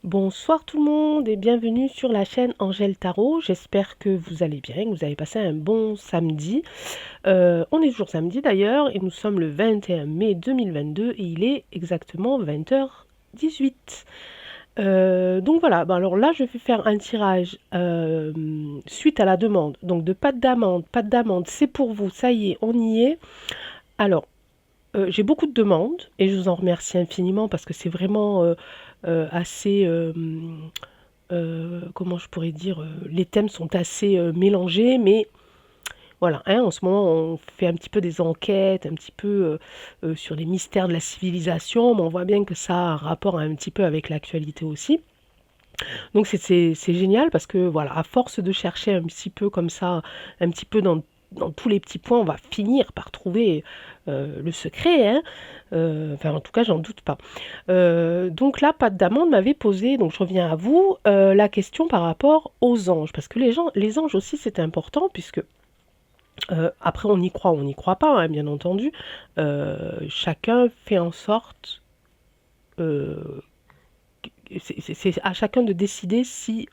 Bonsoir tout le monde et bienvenue sur la chaîne Angèle Tarot. J'espère que vous allez bien, que vous avez passé un bon samedi. On est toujours samedi d'ailleurs et nous sommes le 21 mai 2022 et il est exactement 20h18. Donc voilà, alors là je vais faire un tirage suite à la demande. Donc de pas d'amende, c'est pour vous, ça y est, on y est. Alors, j'ai beaucoup de demandes et je vous en remercie infiniment parce que c'est vraiment assez comment je pourrais dire, les thèmes sont assez mélangés, mais voilà, hein, en ce moment on fait un petit peu des enquêtes, un petit peu sur les mystères de la civilisation, mais on voit bien que ça a un rapport un petit peu avec l'actualité aussi. Donc c'est génial parce que voilà, à force de chercher un petit peu comme ça, un petit peu dans tous les petits points, on va finir par trouver le secret, hein. Enfin, en tout cas, j'en doute pas. Donc là, Pat Damande m'avait posé, donc je reviens à vous, la question par rapport aux anges. Parce que les anges aussi, c'est important, puisque après, on y croit ou on n'y croit pas, hein, bien entendu. Chacun fait en sorte euh, c'est à chacun de décider si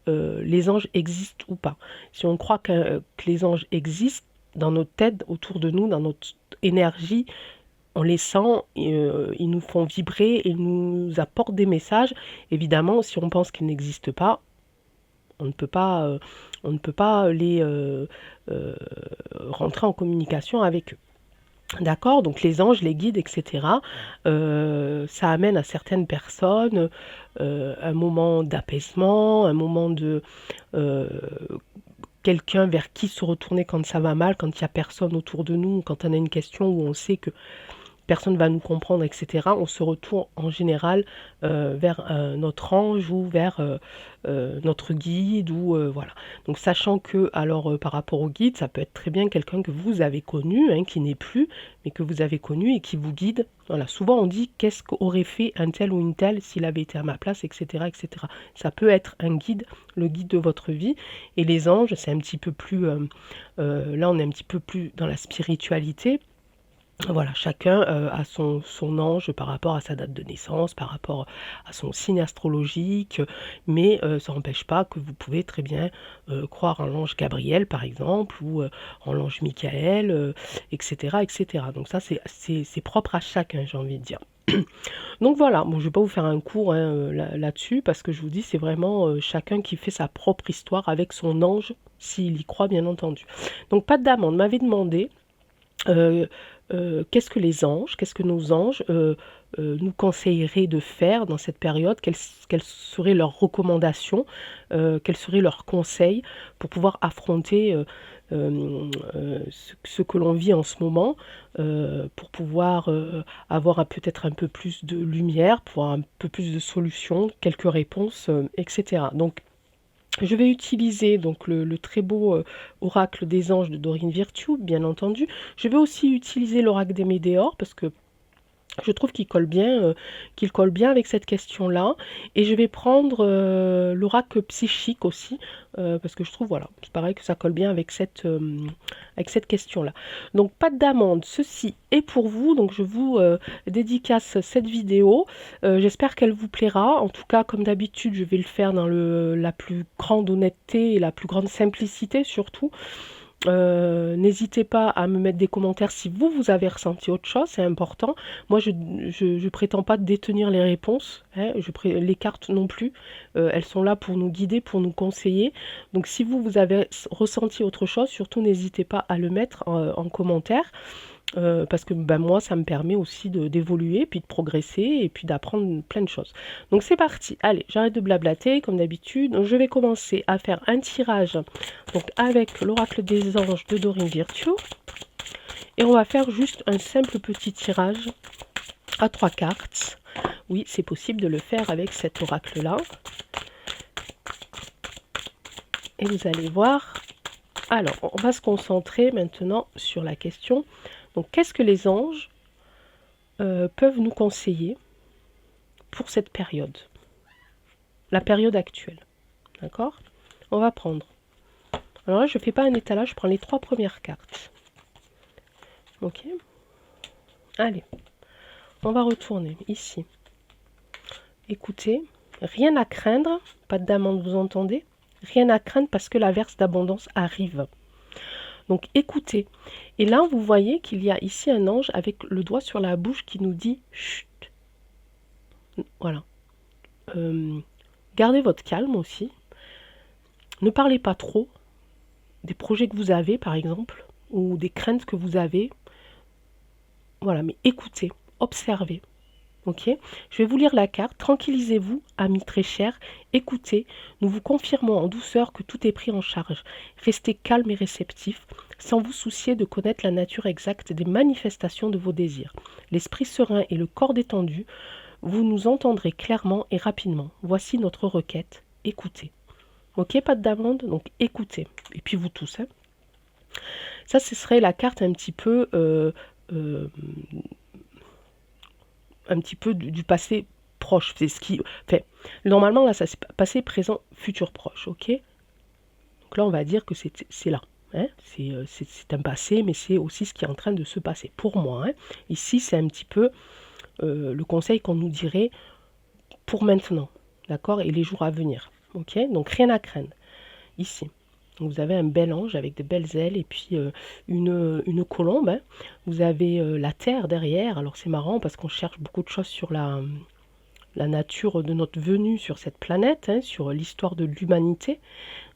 les anges existent ou pas. Si on croit que les anges existent dans notre tête, autour de nous, dans notre énergie, on les sent, ils nous font vibrer, ils nous apportent des messages. Évidemment, si on pense qu'ils n'existent pas, on ne peut pas les rentrer en communication avec eux. D'accord, donc les anges, les guides, etc. Ça amène à certaines personnes un moment d'apaisement, un moment de euh, quelqu'un vers qui se retourner quand ça va mal, quand il n'y a personne autour de nous, quand on a une question où on sait que personne va nous comprendre, etc., on se retourne en général vers notre ange ou vers notre guide ou voilà. Donc sachant que alors par rapport au guide, ça peut être très bien quelqu'un que vous avez connu, hein, qui n'est plus, mais que vous avez connu et qui vous guide. Voilà. Souvent on dit qu'est-ce qu'aurait fait un tel ou une telle s'il avait été à ma place, etc., etc. Ça peut être un guide, le guide de votre vie. Et les anges, c'est un petit peu plus, là on est un petit peu plus dans la spiritualité. Voilà, chacun a son ange par rapport à sa date de naissance, par rapport à son signe astrologique, mais ça n'empêche pas que vous pouvez très bien croire en l'ange Gabriel, par exemple, ou en l'ange Michael, etc., etc. Donc ça, c'est propre à chacun, j'ai envie de dire. Donc voilà, bon, je ne vais pas vous faire un cours hein, là-dessus, parce que je vous dis, c'est vraiment chacun qui fait sa propre histoire avec son ange, s'il y croit, bien entendu. Donc pas d'amende, m'avait demandé euh, qu'est-ce que les anges, qu'est-ce que nos anges nous conseilleraient de faire dans cette période, quelles seraient leurs recommandations, quels seraient leurs conseils pour pouvoir affronter ce que l'on vit en ce moment, pour pouvoir avoir peut-être un peu plus de lumière, pour avoir un peu plus de solutions, quelques réponses, etc. Donc je vais utiliser donc le très beau oracle des anges de Dorine Virtue, bien entendu. Je vais aussi utiliser l'oracle des Médéors parce que je trouve qu'il colle bien avec cette question-là. Et je vais prendre l'oracle psychique aussi, parce que je trouve, voilà, c'est pareil que ça colle bien avec cette question-là. Donc, pas d'amende, ceci est pour vous. Donc, je vous dédicace cette vidéo. J'espère qu'elle vous plaira. En tout cas, comme d'habitude, je vais le faire dans la plus grande honnêteté et la plus grande simplicité surtout. N'hésitez pas à me mettre des commentaires si vous avez ressenti autre chose, c'est important. Moi, je prétends pas détenir les réponses, hein, les cartes non plus. Elles sont là pour nous guider, pour nous conseiller. Donc, si vous avez ressenti autre chose, surtout n'hésitez pas à le mettre en commentaire. Parce que ben, moi, ça me permet aussi d'évoluer, puis de progresser, et puis d'apprendre plein de choses. Donc c'est parti, allez, j'arrête de blablater, comme d'habitude. Donc je vais commencer à faire un tirage donc, avec l'oracle des anges de Dorine Virtue. Et on va faire juste un simple petit tirage à 3 cartes. Oui, c'est possible de le faire avec cet oracle-là. Et vous allez voir. Alors, on va se concentrer maintenant sur la question. Donc, qu'est-ce que les anges peuvent nous conseiller pour cette période, la période actuelle. D'accord? On va prendre. Alors là, je ne fais pas un étalage, je prends les 3 premières cartes. Ok? Allez, on va retourner ici. Écoutez, Rien à craindre, pas d'amende, vous entendez? Rien à craindre parce que l'averse d'abondance arrive. Donc écoutez. Et là, vous voyez qu'il y a ici un ange avec le doigt sur la bouche qui nous dit chut. Voilà. Gardez votre calme aussi. Ne parlez pas trop des projets que vous avez, par exemple, ou des craintes que vous avez. Voilà, mais écoutez, observez. Ok, je vais vous lire la carte. Tranquillisez-vous, amis très chers. Écoutez, nous vous confirmons en douceur que tout est pris en charge. Restez calme et réceptif, sans vous soucier de connaître la nature exacte des manifestations de vos désirs. L'esprit serein et le corps détendu, vous nous entendrez clairement et rapidement. Voici notre requête. Écoutez. Ok, pas de d'amende, donc écoutez. Et puis vous tous. Hein. Ça, ce serait la carte un petit peu du passé proche. C'est ce qui fait. Normalement, là, ça c'est passé, présent, futur proche. Ok. Donc là, on va dire que c'est là. Hein, c'est un passé, mais c'est aussi ce qui est en train de se passer. Pour moi, hein. Ici, c'est un petit peu le conseil qu'on nous dirait pour maintenant. D'accord. Et les jours à venir. Ok. Donc rien à craindre. Ici. Donc, vous avez un bel ange avec de belles ailes et puis une colombe. Hein. Vous avez la terre derrière. Alors c'est marrant parce qu'on cherche beaucoup de choses sur la nature de notre venue sur cette planète, hein, sur l'histoire de l'humanité.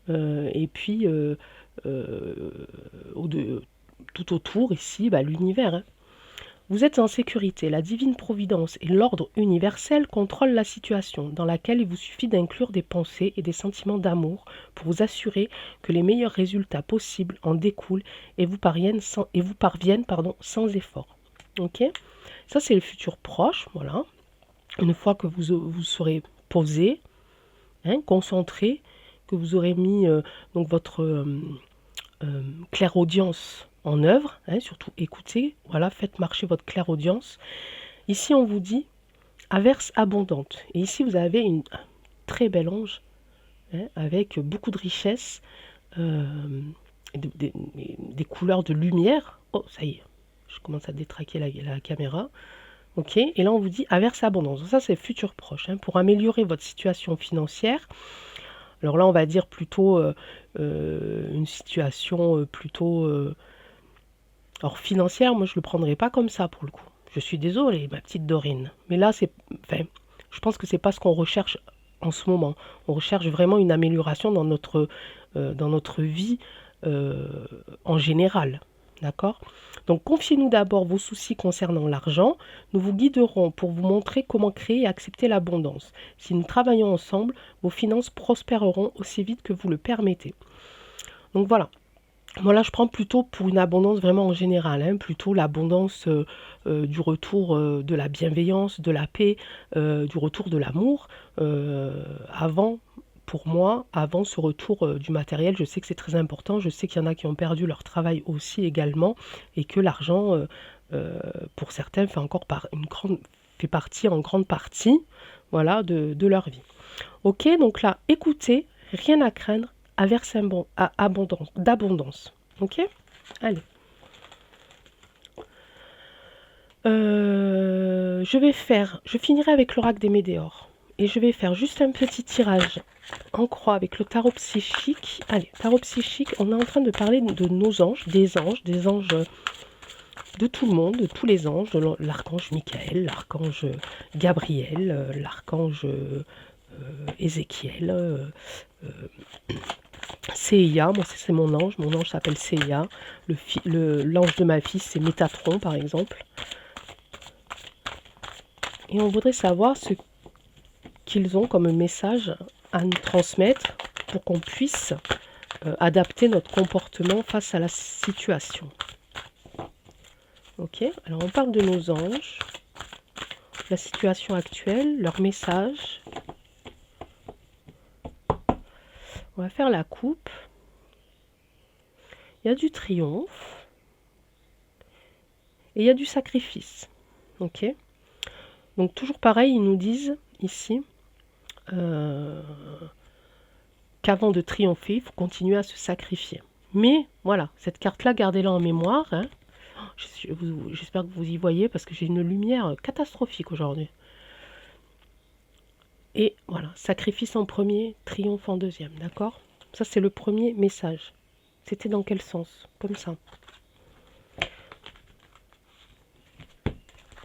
Et puis tout autour ici, l'univers. Hein. Vous êtes en sécurité. La divine providence et l'ordre universel contrôlent la situation, dans laquelle il vous suffit d'inclure des pensées et des sentiments d'amour pour vous assurer que les meilleurs résultats possibles en découlent et vous parviennent sans effort. Ok. Ça, c'est le futur proche. Voilà. Une fois que vous serez posé, hein, concentré, que vous aurez mis donc votre clairaudience en œuvre, hein, surtout écoutez, voilà, faites marcher votre clairaudience. Ici, on vous dit averse abondante. Et ici, vous avez une très belle ange, hein, avec beaucoup de richesse, des couleurs de lumière. Oh, ça y est, je commence à détraquer la caméra. Ok, et là, on vous dit averse abondance. Ça, c'est futur proche. Hein, pour améliorer votre situation financière, alors là, on va dire plutôt une situation plutôt... alors financière, moi je le prendrais pas comme ça pour le coup. Je suis désolée, ma petite Dorine. Mais là, je pense que c'est pas ce qu'on recherche en ce moment. On recherche vraiment une amélioration dans notre vie en général. D'accord. Donc confiez-nous d'abord vos soucis concernant l'argent. Nous vous guiderons pour vous montrer comment créer et accepter l'abondance. Si nous travaillons ensemble, vos finances prospéreront aussi vite que vous le permettez. Donc voilà. Moi là, je prends plutôt pour une abondance vraiment en général, hein, plutôt l'abondance du retour de la bienveillance, de la paix, du retour de l'amour. Pour moi, avant ce retour du matériel, je sais que c'est très important. Je sais qu'il y en a qui ont perdu leur travail aussi également et que l'argent, pour certains, fait partie en grande partie, voilà, de leur vie. Ok, donc là, écoutez, rien à craindre, averse d'abondance. Ok. Allez. Je finirai avec l'oracle des météores. Et je vais faire juste un petit tirage en croix avec le tarot psychique. Allez, tarot psychique, on est en train de parler de nos anges, des anges de tout le monde, de tous les anges, de l'archange Michael, l'archange Gabriel, l'archange Ézéchiel, Seiya, moi c'est mon ange s'appelle Seiya, l'ange de ma fille c'est Métatron par exemple. Et on voudrait savoir ce qu'ils ont comme message à nous transmettre pour qu'on puisse adapter notre comportement face à la situation. Ok, alors on parle de nos anges, la situation actuelle, leur message. On va faire la coupe. Il y a du triomphe et il y a du sacrifice. Ok. Donc toujours pareil, ils nous disent ici qu'avant de triompher, il faut continuer à se sacrifier. Mais voilà, cette carte-là, gardez-la en mémoire. Hein. J'espère que vous y voyez parce que j'ai une lumière catastrophique aujourd'hui. Et voilà, sacrifice en premier, triomphe en deuxième, d'accord? Ça, c'est le premier message. C'était dans quel sens? Comme ça.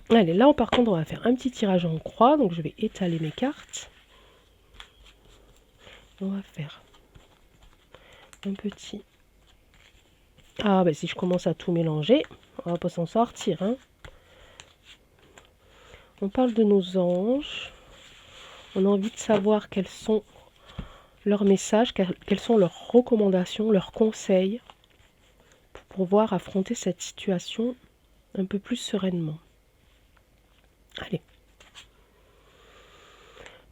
Allez, là, par contre, on va faire un petit tirage en croix. Donc, je vais étaler mes cartes. On va faire un petit... Ah, ben si je commence à tout mélanger, on va pas s'en sortir, hein. On parle de nos anges. On a envie de savoir quels sont leurs messages, quelles sont leurs recommandations, leurs conseils pour pouvoir affronter cette situation un peu plus sereinement. Allez.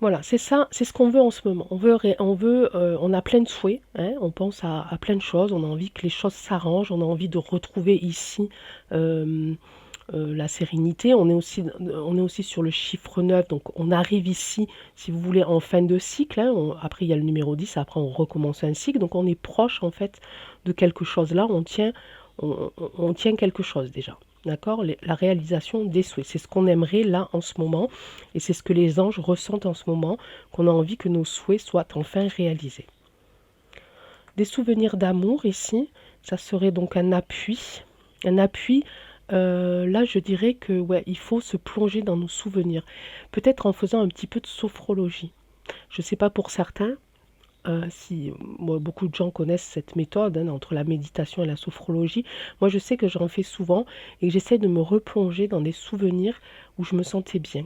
Voilà, c'est ça, c'est ce qu'on veut en ce moment. On a plein de souhaits, hein, on pense à plein de choses, on a envie que les choses s'arrangent, on a envie de retrouver ici la sérénité. On est aussi sur le chiffre 9, donc on arrive ici, si vous voulez, en fin de cycle. Hein, après, il y a le numéro 10, après on recommence un cycle, donc on est proche en fait de quelque chose là, on tient quelque chose déjà. D'accord? La réalisation des souhaits. C'est ce qu'on aimerait là en ce moment. Et c'est ce que les anges ressentent en ce moment, qu'on a envie que nos souhaits soient enfin réalisés. Des souvenirs d'amour ici, ça serait donc un appui. Un appui, là je dirais que ouais, il faut se plonger dans nos souvenirs. Peut-être en faisant un petit peu de sophrologie. Je ne sais pas pour certains, si moi, beaucoup de gens connaissent cette méthode hein, entre la méditation et la sophrologie. Moi, je sais que j'en fais souvent et que j'essaie de me replonger dans des souvenirs où je me sentais bien.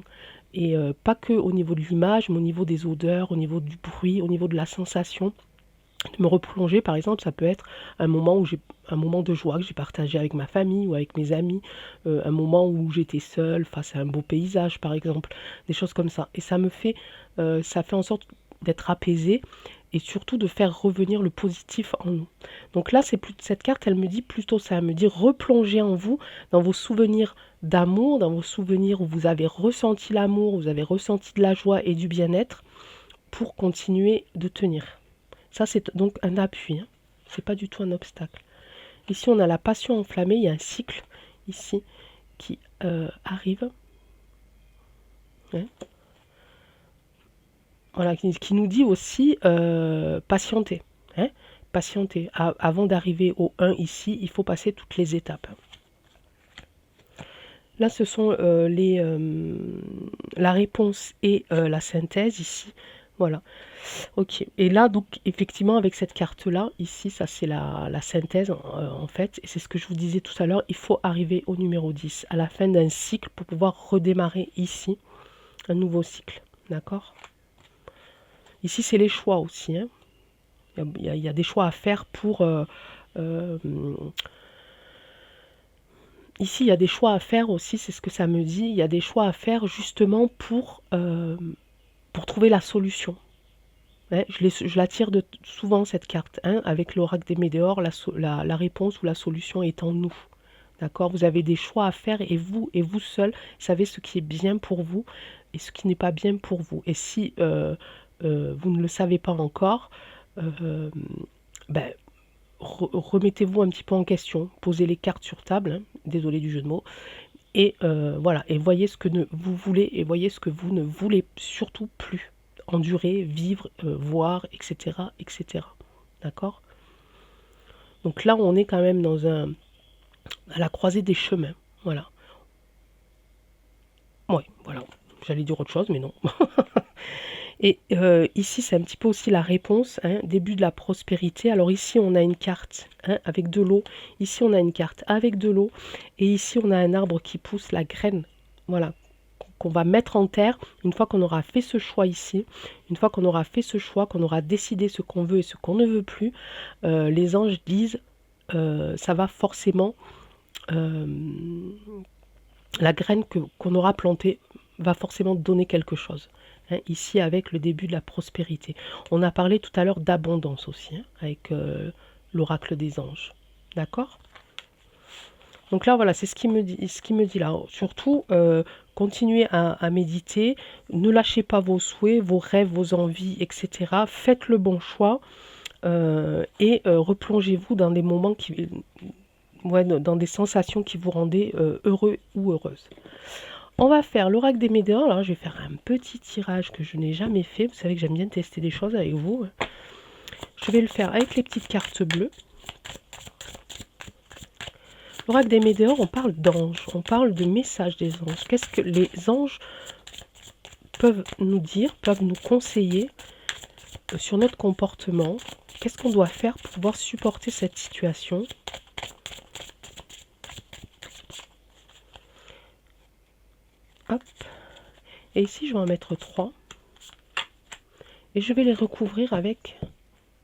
Et pas que au niveau de l'image, mais au niveau des odeurs, au niveau du bruit, au niveau de la sensation. De me replonger, par exemple, ça peut être un moment de joie que j'ai partagé avec ma famille ou avec mes amis, un moment où j'étais seule face à un beau paysage, par exemple, des choses comme ça. Et ça fait en sorte d'être apaisé et surtout de faire revenir le positif en nous. Donc là, cette carte, elle me dit plutôt ça, elle me dit replonger en vous, dans vos souvenirs d'amour, dans vos souvenirs où vous avez ressenti l'amour, vous avez ressenti de la joie et du bien-être pour continuer de tenir. Ça, c'est donc un appui, hein. C'est pas du tout un obstacle. Ici, on a la passion enflammée, il y a un cycle ici qui arrive. Hein. Voilà, qui nous dit aussi patienter. Hein, patienter. Avant d'arriver au 1 ici, il faut passer toutes les étapes. Là, ce sont la réponse et la synthèse ici. Voilà. Ok. Et là, donc, effectivement, avec cette carte-là, ici, ça c'est la synthèse, en fait. Et c'est ce que je vous disais tout à l'heure. Il faut arriver au numéro 10, à la fin d'un cycle, pour pouvoir redémarrer ici un nouveau cycle. D'accord? Ici, c'est les choix aussi. Hein. Il y a des choix à faire pour... ici, il y a des choix à faire aussi, c'est ce que ça me dit. Il y a des choix à faire justement pour trouver la solution. Ouais, je la tire souvent cette carte, hein, avec l'oracle des météores, la réponse ou la solution est en nous. D'accord? Vous avez des choix à faire et vous seul savez ce qui est bien pour vous et ce qui n'est pas bien pour vous. Et si vous ne le savez pas encore, euh, ben, remettez-vous un petit peu en question, posez les cartes sur table, hein, désolé du jeu de mots, et voilà, et voyez ce que vous voulez et voyez ce que vous ne voulez surtout plus endurer, vivre, voir, etc., etc. D'accord? Donc là, on est quand même à la croisée des chemins. Voilà. Oui, voilà. J'allais dire autre chose, mais non. Et ici, c'est un petit peu aussi la réponse, hein, début de la prospérité. Alors ici, on a une carte hein, avec de l'eau. Ici, on a une carte avec de l'eau. Et ici, on a un arbre qui pousse la graine. Voilà, qu'on va mettre en terre une fois qu'on aura fait ce choix ici. Une fois qu'on aura fait ce choix, qu'on aura décidé ce qu'on veut et ce qu'on ne veut plus, les anges disent, ça va forcément... la graine qu'on aura plantée va forcément donner quelque chose. Hein, ici, avec le début de la prospérité. On a parlé tout à l'heure d'abondance aussi, hein, avec l'oracle des anges. D'accord? Donc là, voilà, c'est ce qui me dit là. Surtout, continuez à méditer. Ne lâchez pas vos souhaits, vos rêves, vos envies, etc. Faites le bon choix et replongez-vous dans des moments dans des sensations qui vous rendaient heureux ou heureuse. On va faire l'oracle des Médéors. Alors, je vais faire un petit tirage que je n'ai jamais fait. Vous savez que j'aime bien tester des choses avec vous. Je vais le faire avec les petites cartes bleues. L'oracle des Médéors, on parle d'anges. On parle de messages des anges. Qu'est-ce que les anges peuvent nous dire, peuvent nous conseiller sur notre comportement? Qu'est-ce qu'on doit faire pour pouvoir supporter cette situation? Hop. Et ici, je vais en mettre 3. Et je vais les recouvrir avec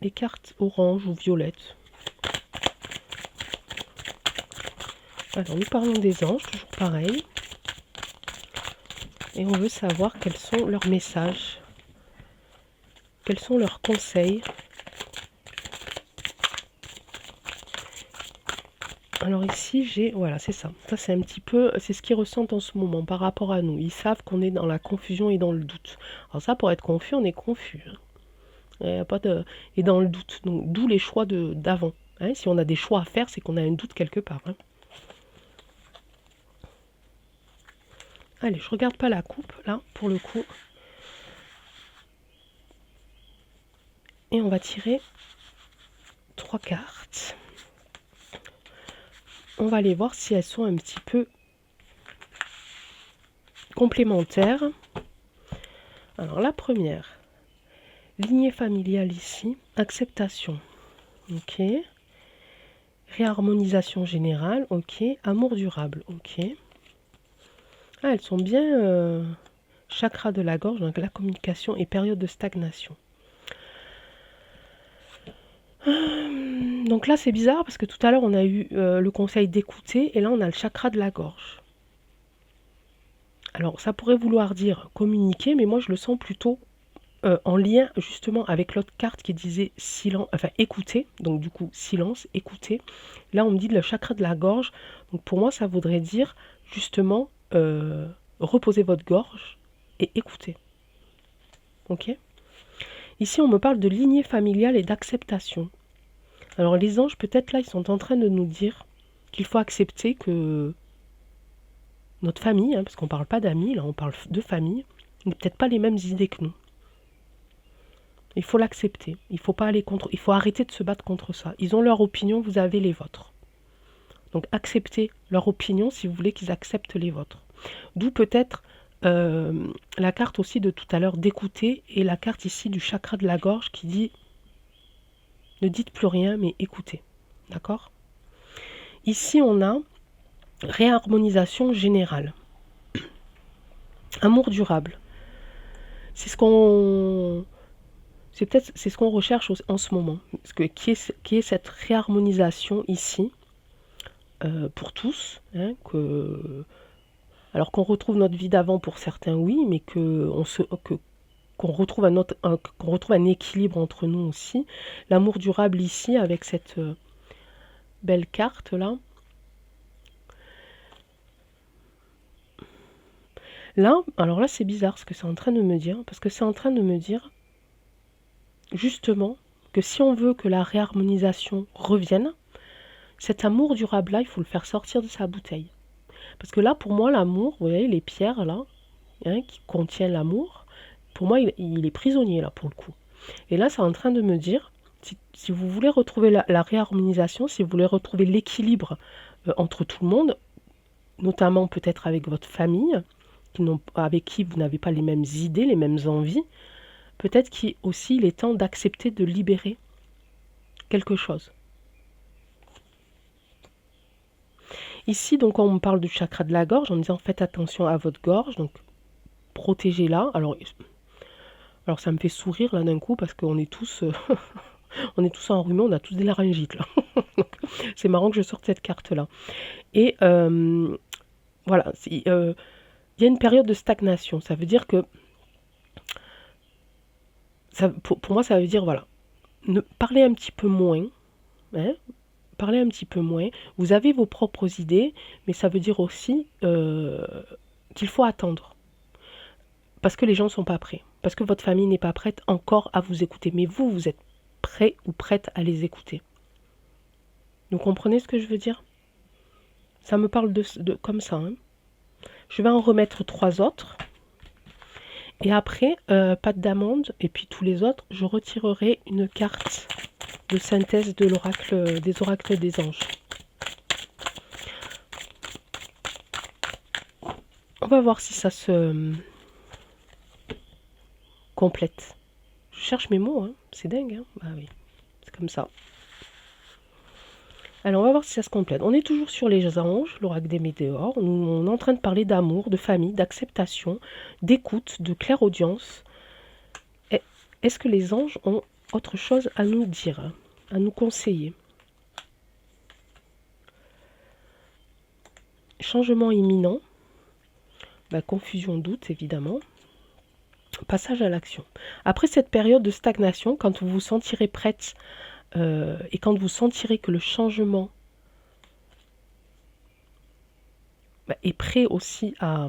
les cartes orange ou violettes. Alors, nous parlons des anges, toujours pareil. Et on veut savoir quels sont leurs messages. Quels sont leurs conseils. Alors ici, j'ai... Voilà, c'est ça. Ça, c'est un petit peu... C'est ce qu'ils ressentent en ce moment par rapport à nous. Ils savent qu'on est dans la confusion et dans le doute. Alors ça, pour être confus, on est confus. Il n'y a pas de... Et dans le doute. Donc, d'où les choix d'avant. Hein, si on a des choix à faire, c'est qu'on a un doute quelque part. Hein. Allez, je regarde pas la coupe, là, pour le coup. Et on va tirer 3 cartes. On va aller voir si elles sont un petit peu complémentaires. Alors, la première, lignée familiale ici, acceptation. Ok. Réharmonisation générale, ok. Amour durable, ok. Ah, elles sont bien chakra de la gorge, donc la communication et période de stagnation. Donc là, c'est bizarre parce que tout à l'heure, on a eu le conseil d'écouter et là, on a le chakra de la gorge. Alors, ça pourrait vouloir dire communiquer, mais moi, je le sens plutôt en lien justement avec l'autre carte qui disait silence, enfin écouter, donc du coup silence, écouter. Là on me dit le chakra de la gorge, donc pour moi ça voudrait dire justement reposer votre gorge et écouter. Ok. Ici on me parle de lignée familiale et d'acceptation. Alors les anges peut-être là ils sont en train de nous dire qu'il faut accepter que notre famille, hein, parce qu'on ne parle pas d'amis, là on parle de famille, n'est peut-être pas les mêmes idées que nous. Il faut l'accepter. Il faut pas aller contre. Il faut arrêter de se battre contre ça. Ils ont leur opinion, vous avez les vôtres. Donc acceptez leur opinion si vous voulez qu'ils acceptent les vôtres. D'où peut-être la carte aussi de tout à l'heure d'écouter et la carte ici du chakra de la gorge qui dit ne dites plus rien mais écoutez. D'accord? Ici on a réharmonisation générale. Amour durable. C'est ce qu'on c'est ce qu'on recherche en ce moment. Parce que, qui est cette réharmonisation ici pour tous. Hein, alors qu'on retrouve notre vie d'avant pour certains, oui, mais qu'on retrouve qu'on retrouve un équilibre entre nous aussi. L'amour durable ici avec cette belle carte là. Là, alors là c'est bizarre ce que c'est en train de me dire, parce que c'est en train de me dire justement que si on veut que la réharmonisation revienne, cet amour durable-là, il faut le faire sortir de sa bouteille. Parce que là, pour moi, l'amour, vous voyez, les pierres là, hein, qui contiennent l'amour, pour moi, il est prisonnier là, pour le coup. Et là, c'est en train de me dire, si vous voulez retrouver la réharmonisation, si vous voulez retrouver l'équilibre entre tout le monde, notamment peut-être avec votre famille, avec qui vous n'avez pas les mêmes idées, les mêmes envies, peut-être qu'aussi il est temps d'accepter de libérer quelque chose. Ici, donc, on me parle du chakra de la gorge, en me disant faites attention à votre gorge, donc protégez-la. Alors, ça me fait sourire là d'un coup parce qu'on est tous, on est tous enrhumés, on a tous des laryngites là. C'est marrant que je sorte cette carte là. Et voilà, il y a une période de stagnation. Ça veut dire que, pour moi, ça veut dire voilà, parlez un petit peu moins, hein, parlez un petit peu moins. Vous avez vos propres idées, mais ça veut dire aussi qu'il faut attendre. Parce que les gens ne sont pas prêts. Parce que votre famille n'est pas prête encore à vous écouter. Mais vous, vous êtes prêt ou prête à les écouter. Vous comprenez ce que je veux dire? Ça me parle de comme ça. Hein. Je vais en remettre 3 autres. Et après, pâte d'amande et puis tous les autres, je retirerai une carte de synthèse de l'oracle des oracles des anges. On va voir si ça se complète. Je cherche mes mots, hein. C'est dingue, hein. Bah oui, c'est comme ça. Alors, on va voir si ça se complète. On est toujours sur les anges, l'oracle des météores. On est en train de parler d'amour, de famille, d'acceptation, d'écoute, de clairaudience. Est-ce que les anges ont autre chose à nous dire, hein, à nous conseiller? Changement imminent. Bah, confusion, doute, évidemment. Passage à l'action. Après cette période de stagnation, quand vous vous sentirez prête et quand vous sentirez que le changement est prêt aussi à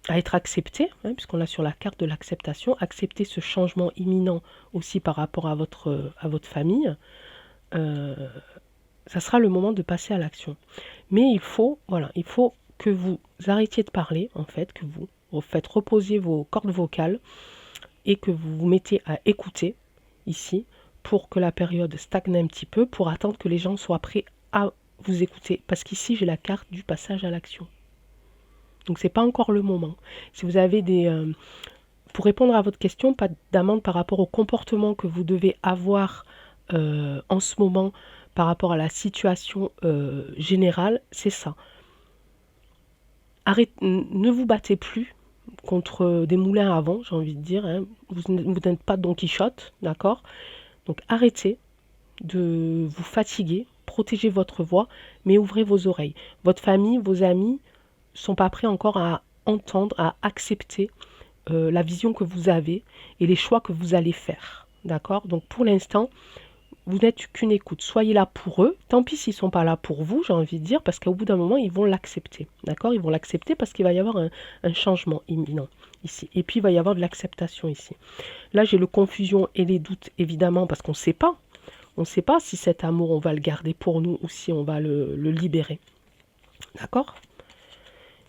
être accepté, hein, puisqu'on l'a sur la carte de l'acceptation, accepter ce changement imminent aussi par rapport à votre famille, ça sera le moment de passer à l'action. Mais il faut que vous arrêtiez de parler, en fait, que vous faites reposer vos cordes vocales et que vous vous mettez à écouter ici pour que la période stagne un petit peu, pour attendre que les gens soient prêts à vous écouter. Parce qu'ici, j'ai la carte du passage à l'action. Donc, c'est pas encore le moment. Si vous avez pour répondre à votre question, pas d'amende par rapport au comportement que vous devez avoir en ce moment par rapport à la situation générale, c'est ça. Ne vous battez plus contre des moulins à vent, j'ai envie de dire. Hein. Vous n'êtes pas Don Quichotte, d'accord? Donc arrêtez de vous fatiguer, protégez votre voix, mais ouvrez vos oreilles. Votre famille, vos amis sont pas prêts encore à entendre, à accepter la vision que vous avez et les choix que vous allez faire, d'accord? Donc pour l'instant, vous n'êtes qu'une écoute. Soyez là pour eux. Tant pis s'ils ne sont pas là pour vous, j'ai envie de dire, parce qu'au bout d'un moment, ils vont l'accepter. D'accord? Ils vont l'accepter parce qu'il va y avoir un changement imminent ici. Et puis, il va y avoir de l'acceptation ici. Là, j'ai le confusion et les doutes, évidemment, parce qu'on ne sait pas. On ne sait pas si cet amour, on va le garder pour nous ou si on va le libérer. D'accord?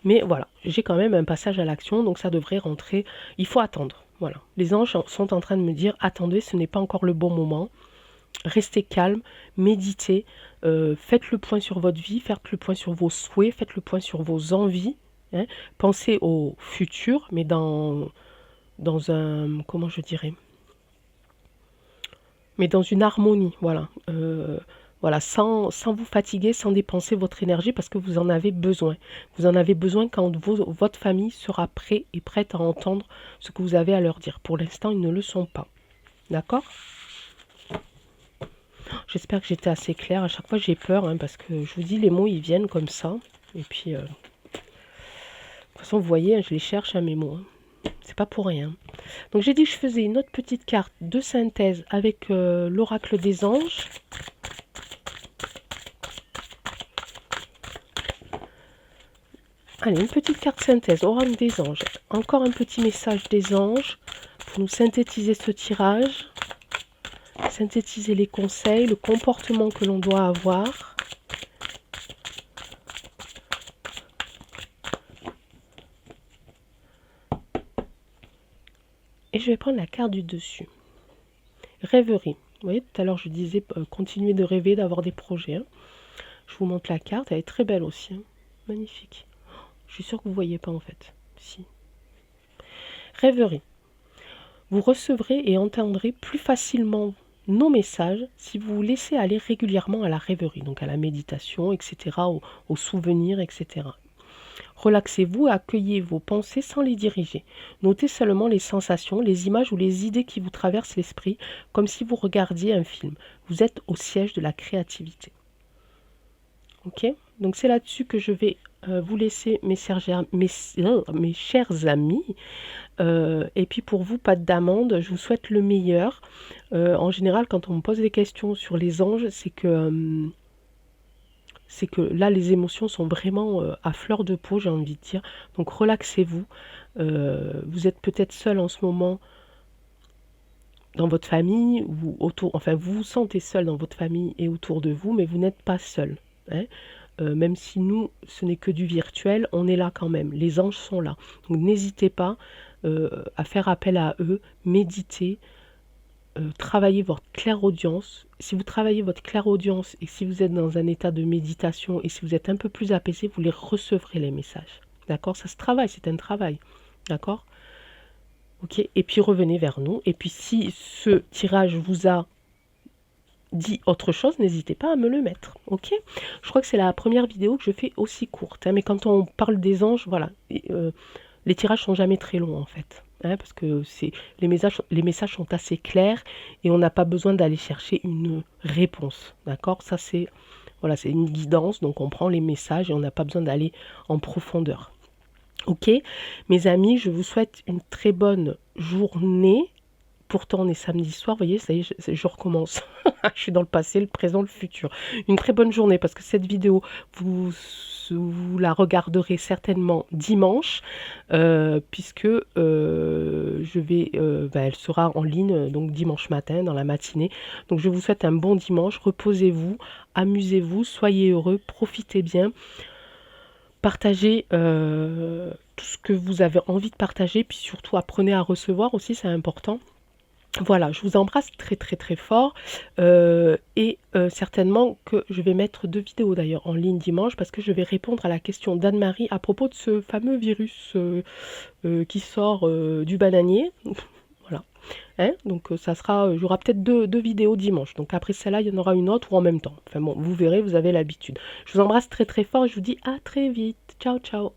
Mais voilà, j'ai quand même un passage à l'action, donc ça devrait rentrer. Il faut attendre. Voilà. Les anges sont en train de me dire, attendez, ce n'est pas encore le bon moment. Restez calme, méditez, faites le point sur votre vie, faites le point sur vos souhaits, faites le point sur vos envies. Hein. Pensez au futur, mais dans un, comment je dirais, mais dans une harmonie, voilà. Voilà, sans vous fatiguer, sans dépenser votre énergie, parce que vous en avez besoin. Vous en avez besoin quand votre famille sera prête et prête à entendre ce que vous avez à leur dire. Pour l'instant, ils ne le sont pas. D'accord ? J'espère que j'étais assez claire. À chaque fois, j'ai peur, hein, parce que je vous dis, les mots, ils viennent comme ça. Et puis, de toute façon, vous voyez, hein, je les cherche à mes mots. Hein. C'est pas pour rien. Donc, j'ai dit que je faisais une autre petite carte de synthèse avec l'oracle des anges. Allez, une petite carte synthèse, oracle des anges. Encore un petit message des anges pour nous synthétiser ce tirage. Synthétiser les conseils, le comportement que l'on doit avoir. Et je vais prendre la carte du dessus. Rêverie. Vous voyez, tout à l'heure, je disais continuer de rêver, d'avoir des projets. Hein. Je vous montre la carte, elle est très belle aussi. Hein. Magnifique. Je suis sûre que vous ne voyez pas en fait. Si. Rêverie. Vous recevrez et entendrez plus facilement nos messages si vous vous laissez aller régulièrement à la rêverie, donc à la méditation, etc., aux souvenirs, etc. Relaxez-vous et accueillez vos pensées sans les diriger. Notez seulement les sensations, les images ou les idées qui vous traversent l'esprit, comme si vous regardiez un film. Vous êtes au siège de la créativité. Ok ? Donc c'est là-dessus que je vais vous laisser, mes chers amis. Et puis pour vous, pas d'amende, je vous souhaite le meilleur. En général, quand on me pose des questions sur les anges, c'est que là, les émotions sont vraiment à fleur de peau, j'ai envie de dire. Donc relaxez-vous. Vous êtes peut-être seul en ce moment dans votre famille, ou autour, enfin vous vous sentez seul dans votre famille et autour de vous, mais vous n'êtes pas seul. Hein. même si nous, ce n'est que du virtuel, on est là quand même. Les anges sont là. Donc n'hésitez pas à faire appel à eux, méditer, travailler votre clairaudience. Si vous travaillez votre clairaudience et si vous êtes dans un état de méditation et si vous êtes un peu plus apaisé, vous les recevrez les messages. D'accord? Ça se travaille, c'est un travail. D'accord? Ok? Et puis revenez vers nous. Et puis si ce tirage vous a dit autre chose, n'hésitez pas à me le mettre. Ok? Je crois que c'est la première vidéo que je fais aussi courte. Hein, mais quand on parle des anges, voilà. Les tirages sont jamais très longs en fait. Hein, parce que les messages sont assez clairs et on n'a pas besoin d'aller chercher une réponse. D'accord? Ça c'est voilà, c'est une guidance, donc on prend les messages et on n'a pas besoin d'aller en profondeur. Ok, mes amis, je vous souhaite une très bonne journée. Pourtant, on est samedi soir, vous voyez, ça y est, je recommence. Je suis dans le passé, le présent, le futur. Une très bonne journée parce que cette vidéo, vous la regarderez certainement dimanche, puisque elle sera en ligne donc dimanche matin, dans la matinée. Donc je vous souhaite un bon dimanche, reposez-vous, amusez-vous, soyez heureux, profitez bien. Partagez tout ce que vous avez envie de partager, puis surtout apprenez à recevoir aussi, c'est important. Voilà, je vous embrasse très très très fort et certainement que je vais mettre 2 vidéos d'ailleurs en ligne dimanche parce que je vais répondre à la question d'Anne-Marie à propos de ce fameux virus qui sort du bananier. Voilà. Hein, donc il y aura peut-être deux vidéos dimanche. Donc après celle-là, il y en aura une autre ou en même temps. Enfin bon, vous verrez, vous avez l'habitude. Je vous embrasse très très fort et je vous dis à très vite. Ciao ciao.